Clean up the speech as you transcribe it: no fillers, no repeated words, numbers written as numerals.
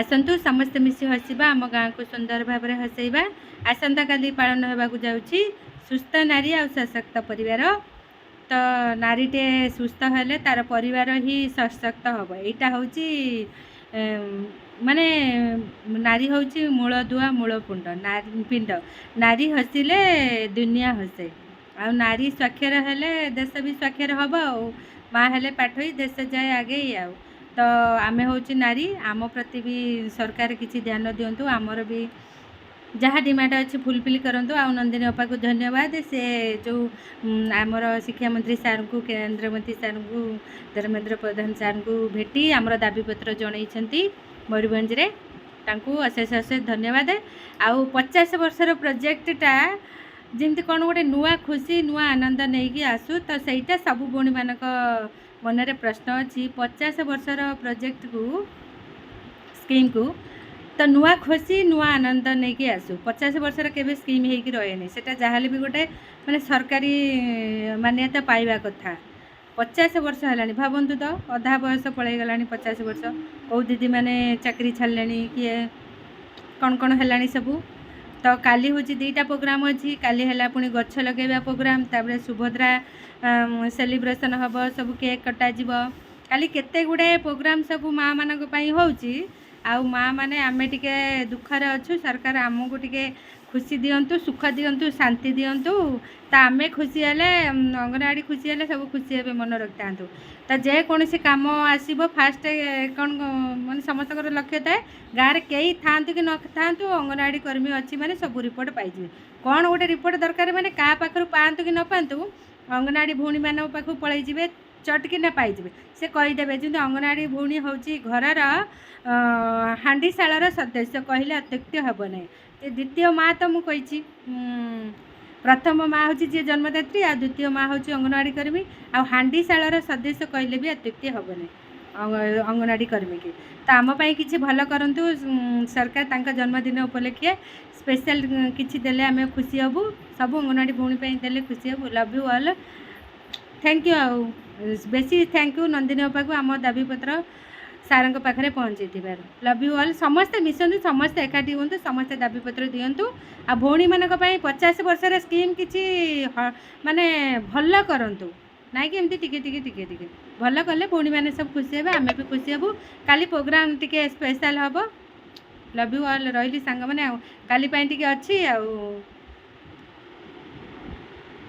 आसतु समस्त मिसी हसवा आम गाँ को सुंदर भाव में हसैबा। आसंता काली पालन होगा जाऊँगी सुस्थ नारी आ सशक्त परिवार। तो नारीटे सुस्थ हेले तार परिवार ही सशक्त हम। यहाँ हूँ माने नारी हूँ मूलदुआ मूलपुंड नारी पिंड। नारी हसिले दुनिया हसे। आ नारी स्वाक्षर हेले देश भी स्वाक्षर हम। माँ हेले पाठ ही देश जाए आगे। तो आमे हूँ नारी आम प्रति भी सरकार किसी ध्यान दिंतु। आमर भी जहाँ डिमांड अच्छे फुलफिल करूँ। आ नंदिनी अपा को धन्यवाद से जो आमर शिक्षा मंत्री सार को केंद्र मंत्री सार को धर्मेंद्र प्रधान सार को भेटी आमर दाबीपत्र जनई मयूरभंज रे तांकू अशेष अशेष धन्यवाद। आउ 50 वर्षर प्रोजेक्टटा जमी कौन गोटे नुआ खुशी नुआ आनंद नहीं आसू। तो सहीटा सबू भौणी मान मनरे प्रश्न अच्छी 50 वर्षर प्रोजेक्ट को स्कीम को तो नुआ खुशी नुआ आनंद नहीं कि आसू। 50 वर्षर केबे स्कीम होगी रहे सेटा जहाँ भी गोटे माने सरकारी मान्यता पाइबा कथा। 50 वर्ष है भावतु तो अधा बयस पलि गला 50 वर्ष। कौ दीदी मैंने चाकरी छाड़े किए कौन कौन है सबू। तो काली हूँ 2टा प्रोग्राम अच्छी काली है पुणी गछ लगेगा प्रोग्राम तापर सुभद्रा सेलिब्रेशन हम सब केक कटाଯିव काली केते गुड़े प्रोग्राम सब माँ मान होची। आउ माँ माने आमे टिके दुखरे अच्छु सरकार आमको टिके खुशी दिंतु सुख दिंतु शांति दिंतु। तो आमे खुशी हेले अंगनवाड़ी खुशी हेले सब खुशी हे मन रखि था। तो जेकोसी कम आसब फास्ट कौन माने समस्त लक्ष्य थाए गाँव में कई था कि न था अंगनवाड़ी कर्मी अच्छी माने सब रिपोर्ट पाइबे। कौन गोटे रिपोर्ट दरकार माने क्या पाखु पातु कि न पातु अंगनवाड़ी भौणी मान पाखु पलि जाए चटकी ना पाइबे से कहीदेवे। जमी अंगनवाड़ी भौणी हूँ घर हांडीशालार सदस्य कहले अत्युक्ति हम ना। द्वितीय माँ तो मुझे प्रथम माँ हूँ जी जन्मदात्री आ द्वितीय माँ हूँ अंगनवाड़ी कर्मी आ हांडीशालार सदस्य कहले भी अत्युक्ति हम ना अंगनवाड़ी कर्मी की। तो आमपाई किसी भल करूँ सरकार तांका जन्मदिन उपलक्षे स्पेशल किसी देले आम खुशी हबू। सब अंगनवाड़ी भौणी देले खुशी हबू। Love you all thank you. आउ बेसी थैंक यू नंदिनी अपा को आम दाबीपत्र सार पाखे पहुँचे। लव यू ऑल समस्ते मिसतु समस्ते एकाठी हूँ समस्ते दाबीपत्र दिंतु। आ भौणी मान 50 वर्षर स्कीम किसी माने भल करूँ ना कि एमती टिके टिके टिके टिके भल कले भौणी मैंने सब खुशी हे आम भी खुशी हेबू। काली प्रोग्राम टिके स्पेशल हम। लव यू ऑल रही सांग मैंने काली टिके अच्छी।